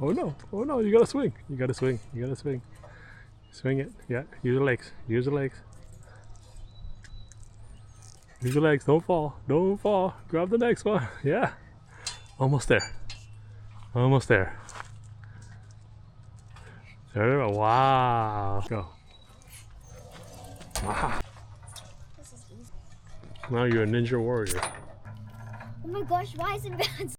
Oh no. Oh no. You gotta swing. You gotta swing. You gotta swing. Swing it. Yeah. Use your legs. Use your legs. Use your legs. Don't fall. Don't fall. Grab the next one. Yeah. Almost there. Almost there. There we go. Wow. Go. Wow. This is easy. Now you're a ninja warrior. Oh my gosh, why is it bad?